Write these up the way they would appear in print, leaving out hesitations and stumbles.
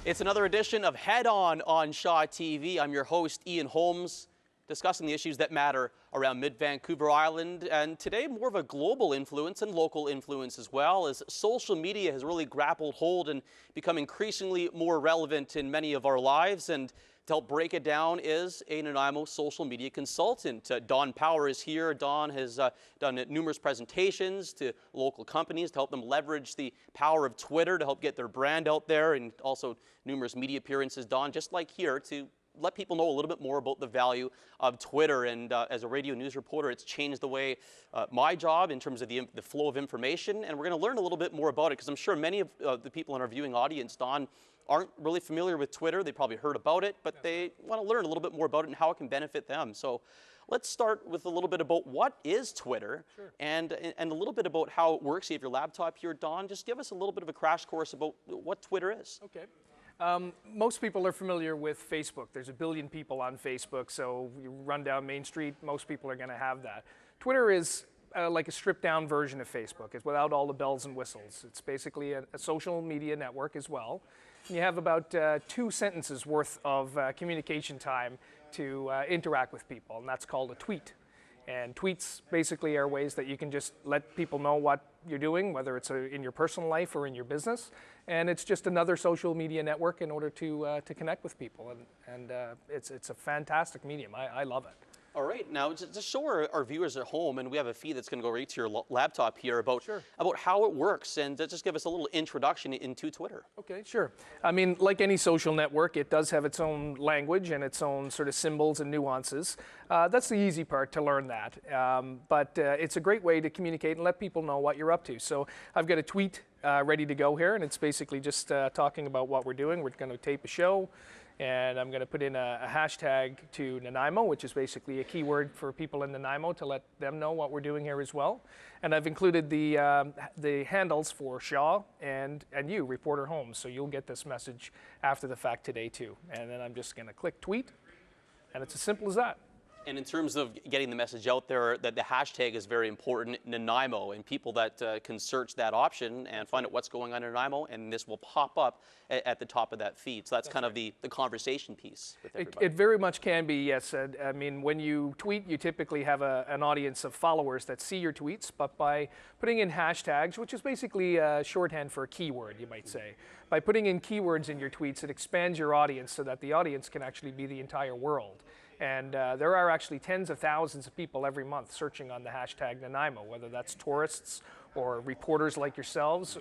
It's another edition of Head On Shaw TV. I'm your host, Ian Holmes, discussing the issues that matter around mid-Vancouver Island. And today, more of a global influence and local influence as well, as social media has really grappled hold and become increasingly more relevant in many of our lives. And to help break it down is a Nanaimo social media consultant. Don Power is here. Don has done numerous presentations to local companies to help them leverage the power of Twitter to help get their brand out there, and also numerous media appearances, Don, just like here, to let people know a little bit more about the value of Twitter. And as a radio news reporter, it's changed the way my job in terms of the flow of information. And we're going to learn a little bit more about it, because I'm sure many of the people in our viewing audience, Don, aren't really familiar with Twitter. They probably heard about it, but they want to learn a little bit more about it and how it can benefit them. So let's start with a little bit about what is Twitter. Sure. and a little bit about how it works. You have your laptop here, Don. Just give us a little bit of a crash course about what Twitter is. Okay. Most people are familiar with Facebook. There's 1 billion people on Facebook, so you run down Main Street, most people are going to have that. Twitter is like a stripped-down version of Facebook. It's without all the bells and whistles. It's basically a social media network as well. And you have about 2 sentences worth of communication time to interact with people, and that's called a tweet. And tweets basically are ways that you can just let people know what you're doing, whether it's in your personal life or in your business. And it's just another social media network in order to connect with people. And it's a fantastic medium. I love it. All right, now just show our viewers at home, and we have a feed that's going to go right to your laptop here about how it works, and just give us a little introduction into Twitter. Okay, sure. I mean, like any social network, it does have its own language and its own sort of symbols and nuances. That's the easy part, to learn that. But it's a great way to communicate and let people know what you're up to. So I've got a tweet ready to go here, and it's basically just talking about what we're doing. We're going to tape a show. And I'm going to put in a hashtag to Nanaimo, which is basically a keyword for people in Nanaimo to let them know what we're doing here as well. And I've included the handles for Shaw and you, reporter Holmes. So you'll get this message after the fact today too. And then I'm just going to click tweet, and it's as simple as that. And in terms of getting the message out there, that the hashtag is very important, Nanaimo, and people that can search that option and find out what's going on in Nanaimo, and this will pop up at the top of that feed. So that's kind of the conversation piece with everybody. It very much can be, yes. I mean, when you tweet, you typically have an audience of followers that see your tweets, but by putting in hashtags, which is basically shorthand for a keyword, you might say, by putting in keywords in your tweets, it expands your audience so that the audience can actually be the entire world. And there are actually tens of thousands of people every month searching on the hashtag Nanaimo, whether that's tourists or reporters like yourselves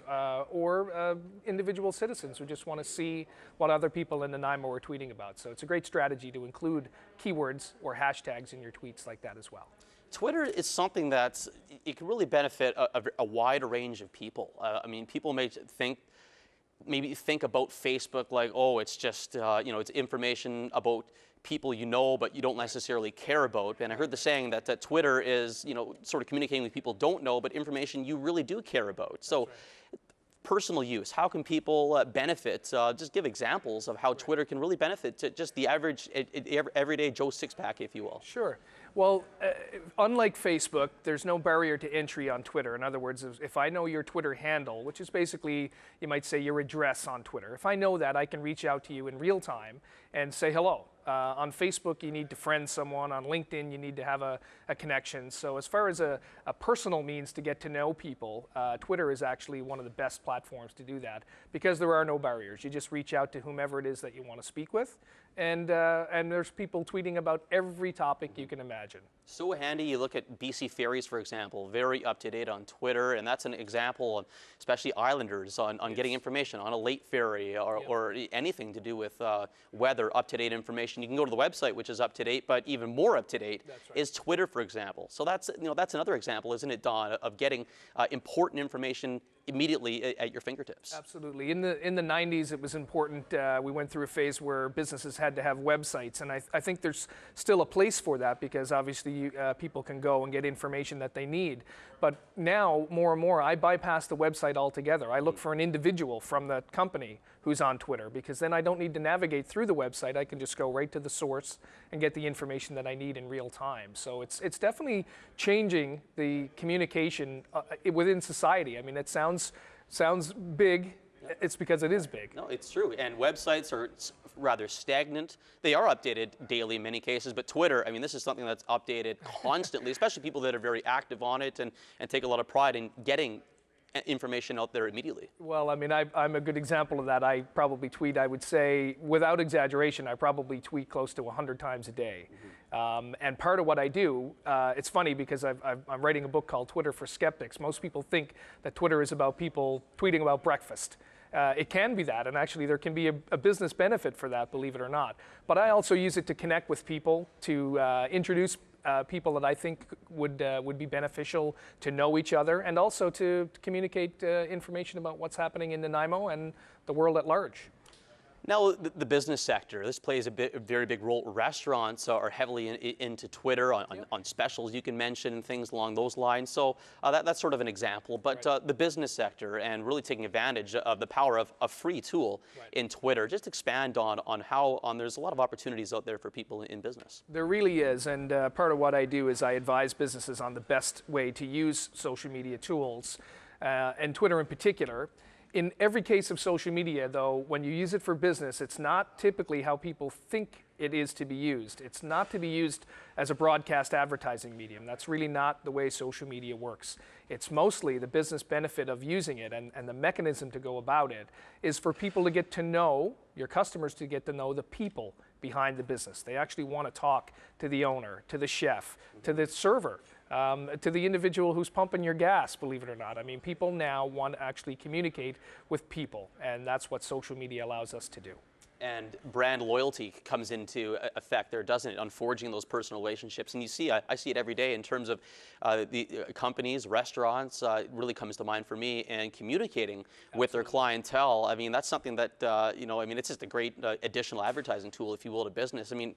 or individual citizens who just want to see what other people in Nanaimo are tweeting about. So it's a great strategy to include keywords or hashtags in your tweets like that as well. Twitter is something that it can really benefit a wide range of people. I mean, people may maybe think about Facebook like, oh, it's just, it's information about people you know, but you don't necessarily care about. And I heard the saying that Twitter is, sort of communicating with people don't know, but information you really do care about. So personal use, how can people benefit? Just give examples of how Twitter can really benefit to just the average, everyday Joe Sixpack, if you will. Sure. Well, unlike Facebook, there's no barrier to entry on Twitter. In other words, if I know your Twitter handle, which is basically, you might say, your address on Twitter, if I know that, I can reach out to you in real time and say hello. On Facebook, you need to friend someone. On LinkedIn, you need to have a connection. So as far as a personal means to get to know people, Twitter is actually one of the best platforms to do that, because there are no barriers. You just reach out to whomever it is that you want to speak with, and there's people tweeting about every topic you can imagine. So handy. You look at BC Ferries, for example, very up-to-date on Twitter, and that's an example of especially islanders on getting information on a late ferry or anything to do with weather, up-to-date information. You can go to the website, which is up-to-date, but even more up-to-date is Twitter, for example. So that's another example, isn't it, Don, of getting important information immediately at your fingertips. Absolutely. In the 90s, it was important. We went through a phase where businesses had to have websites, and I think there's still a place for that, because obviously people can go and get information that they need. But now, more and more, I bypass the website altogether. I look for an individual from the company who's on Twitter, because then I don't need to navigate through the website. I can just go right to the source and get the information that I need in real time. So it's definitely changing the communication within society. I mean, it sounds big It's because it is big. No, it's true. And websites are rather stagnant. They are updated daily in many cases, but Twitter, I mean, this is something that's updated constantly, especially people that are very active on it and take a lot of pride in getting information out there immediately. Well, I mean, I'm a good example of that. I probably tweet, I would say, without exaggeration, I probably tweet close to 100 times a day. And part of what I do, it's funny because I'm writing a book called Twitter for Skeptics. Most people think that Twitter is about people tweeting about breakfast. It can be that, and actually there can be a business benefit for that, believe it or not. But I also use it to connect with people, to introduce people that I think would be beneficial to know each other, and also to communicate information about what's happening in Nanaimo and the world at large. Now, the business sector, this plays a very big role. Restaurants are heavily into Twitter on specials you can mention and things along those lines. So that's sort of an example. But the business sector and really taking advantage of the power of a free tool in Twitter. Just expand on how there's a lot of opportunities out there for people in business. There really is. And part of what I do is I advise businesses on the best way to use social media tools, and Twitter in particular. In every case of social media, though, when you use it for business, it's not typically how people think it is to be used. It's not to be used as a broadcast advertising medium. That's really not the way social media works. It's mostly the business benefit of using it, and the mechanism to go about it is for people to get to know, your customers to get to know the people behind the business. They actually want to talk to the owner, to the chef, to the server, to the individual who's pumping your gas, believe it or not. I mean, people now want to actually communicate with people, and that's what social media allows us to do. And brand loyalty comes into effect there, doesn't it, on forging those personal relationships. And you see, I see it every day in terms of the companies, restaurants, it really comes to mind for me, and communicating with their clientele. I mean, that's something that, I mean, it's just a great additional advertising tool, if you will, to business. I mean,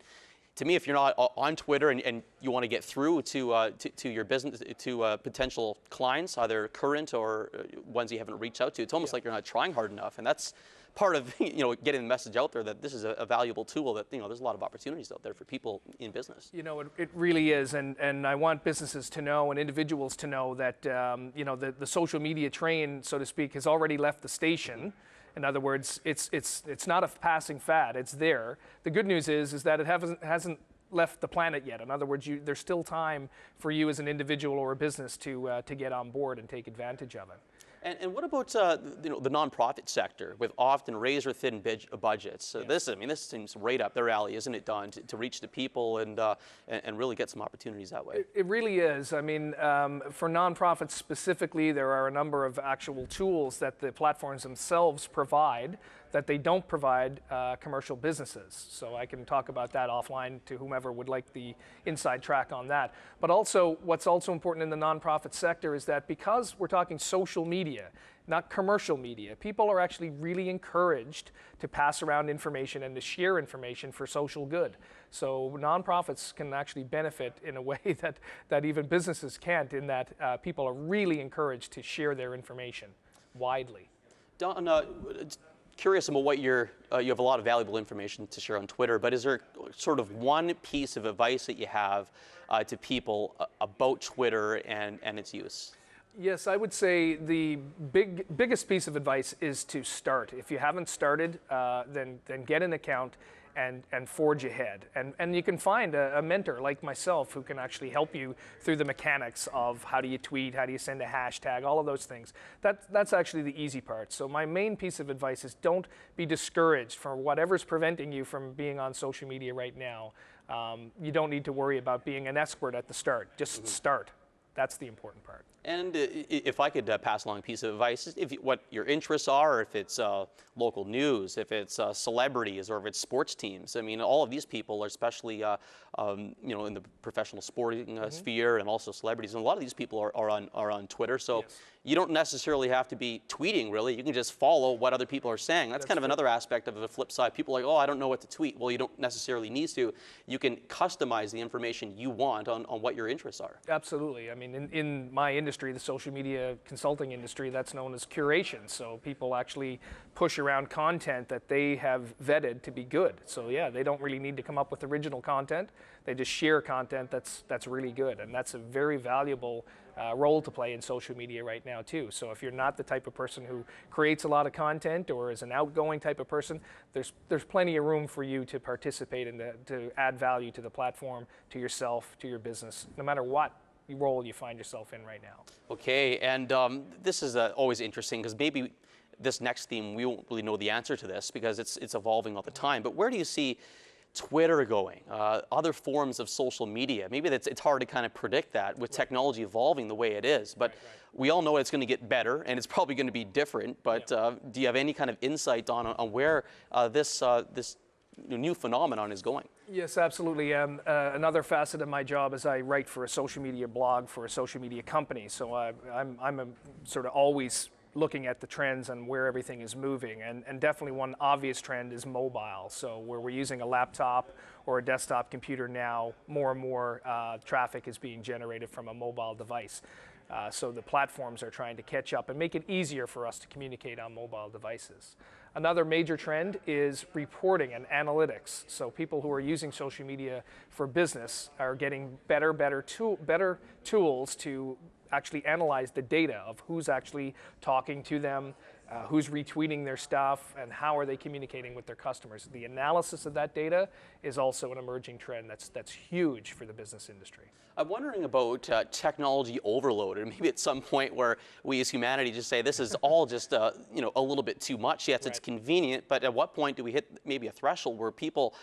to me, if you're not on Twitter and you want to get through to your business, to potential clients, either current or ones you haven't reached out to, it's almost like you're not trying hard enough. And that's part of getting the message out there that this is a valuable tool, that there's a lot of opportunities out there for people in business. It really is, and I want businesses to know and individuals to know that the social media train, so to speak, has already left the station. In other words, it's not a passing fad. It's there. The good news is that it hasn't left the planet yet. In other words, there's still time for you as an individual or a business to get on board and take advantage of it. And what about the nonprofit sector with often razor-thin budgets? So this seems right up their alley, isn't it, Don, to reach the people and really get some opportunities that way? It really is. I mean, for nonprofits specifically, there are a number of actual tools that the platforms themselves provide that they don't provide commercial businesses. So I can talk about that offline to whomever would like the inside track on that. But also, what's also important in the nonprofit sector is that because we're talking social media, not commercial media, people are actually really encouraged to pass around information and to share information for social good. So nonprofits can actually benefit in a way that even businesses can't, in that people are really encouraged to share their information widely. Don, curious about what you have a lot of valuable information to share on Twitter, but is there sort of one piece of advice that you have to people about Twitter and its use? Yes, I would say the biggest piece of advice is to start. If you haven't started, then get an account and forge ahead. And you can find a mentor like myself who can actually help you through the mechanics of how do you tweet, how do you send a hashtag, all of those things. That's actually the easy part. So my main piece of advice is don't be discouraged for whatever's preventing you from being on social media right now. You don't need to worry about being an expert at the start. Just start. That's the important part. And if I could pass along a piece of advice, what your interests are, if it's local news, if it's celebrities, or if it's sports teams. I mean, all of these people are especially, in the professional sporting sphere, and also celebrities. And a lot of these people are on Twitter. So you don't necessarily have to be tweeting, really. You can just follow what other people are saying. That's kind of another aspect of the flip side. People are like, oh, I don't know what to tweet. Well, you don't necessarily need to. You can customize the information you want on what your interests are. Absolutely. I mean, in my industry, the social media consulting industry, that's known as curation. So people actually push around content that they have vetted to be good. So yeah, they don't really need to come up with original content. They just share content that's really good, and that's a very valuable role to play in social media right now too. So if you're not the type of person who creates a lot of content or is an outgoing type of person, there's plenty of room for you to participate and to add value to the platform, to yourself, to your business, no matter what role you find yourself in right now. Okay, and this is always interesting because maybe this next theme, we won't really know the answer to this because it's evolving all the time, but where do you see Twitter going, other forms of social media? Maybe it's hard to kind of predict that with technology evolving the way it is, but we all know it's going to get better and it's probably going to be different, but do you have any kind of insight on where this new phenomenon is going? Yes, absolutely. Another facet of my job is I write for a social media blog for a social media company, so I'm sort of always looking at the trends and where everything is moving, and definitely one obvious trend is mobile. So where we're using a laptop or a desktop computer now, more and more traffic is being generated from a mobile device. So the platforms are trying to catch up and make it easier for us to communicate on mobile devices. Another major trend is reporting and analytics. So people who are using social media for business are getting better tools to actually analyze the data of who's actually talking to them, who's retweeting their stuff, and how are they communicating with their customers. The analysis of that data is also an emerging trend that's huge for the business industry. I'm wondering about technology overload, and maybe at some point where we as humanity just say this is all just a little bit too much. Yes, it's convenient, but at what point do we hit maybe a threshold where people,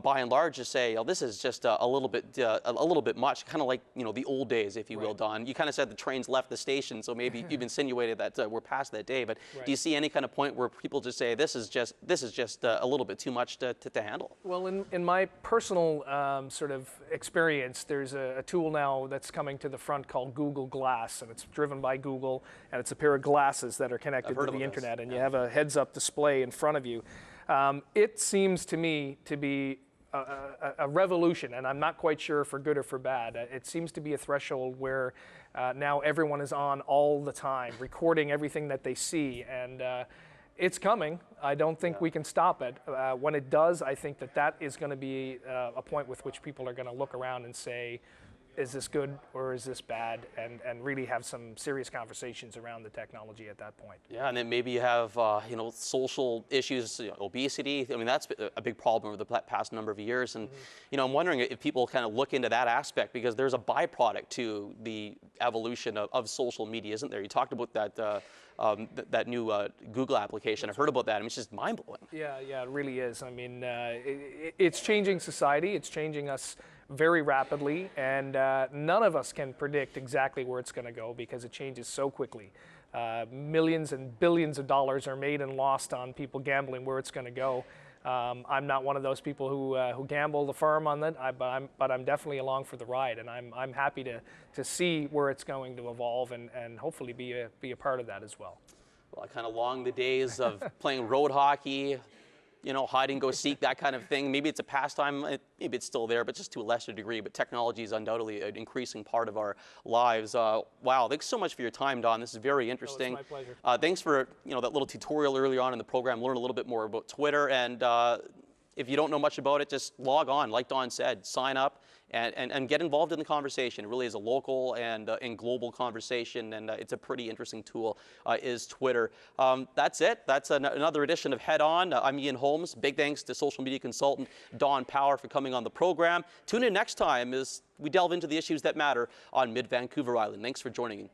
by and large, just say, "Oh, this is just a little bit much," kind of like the old days, if you will, Don. You kind of said the trains left the station, so maybe you've insinuated that we're past that day. But do you see any kind of point where people just say this is just a little bit too much to handle? Well, in my personal sort of experience, there's a tool now that's coming to the front called Google Glass, and it's driven by Google, and it's a pair of glasses that are connected to the internet, and you have a heads-up display in front of you. It seems to me to be a revolution, and I'm not quite sure for good or for bad. It seems to be a threshold where now everyone is on all the time, recording everything that they see, and it's coming. I don't think we can stop it. When it does, I think that is going to be a point with which people are going to look around and say, is this good or is this bad, and really have some serious conversations around the technology at that point. Yeah, and then maybe you have social issues, obesity. I mean, that's a big problem over the past number of years, and I'm wondering if people kind of look into that aspect, because there's a byproduct to the evolution of social media, isn't there? You talked about that new Google application. I've heard about that. I mean, it's just mind-blowing. Yeah, it really is. I mean, it's changing society. It's changing us very rapidly, and none of us can predict exactly where it's going to go because it changes so quickly. Millions and billions of dollars are made and lost on people gambling where it's going to go. I'm not one of those people who gamble the farm on that, but I'm definitely along for the ride, and I'm happy to see where it's going to evolve and hopefully be a part of that as well. Well, I kind of long the days of playing road hockey, hide and go seek, that kind of thing. Maybe it's a pastime, maybe it's still there, but just to a lesser degree. But technology is undoubtedly an increasing part of our lives. Wow, thanks so much for your time, Don. This is very interesting. Oh, it's my pleasure. Thanks for that little tutorial early on in the program. Learn a little bit more about Twitter, and if you don't know much about it, just log on. Like Don said, sign up and get involved in the conversation. It really is a local and global conversation, and it's a pretty interesting tool, is Twitter. That's it. That's another edition of Head On. I'm Ian Holmes. Big thanks to social media consultant Don Power for coming on the program. Tune in next time as we delve into the issues that matter on Mid-Vancouver Island. Thanks for joining in.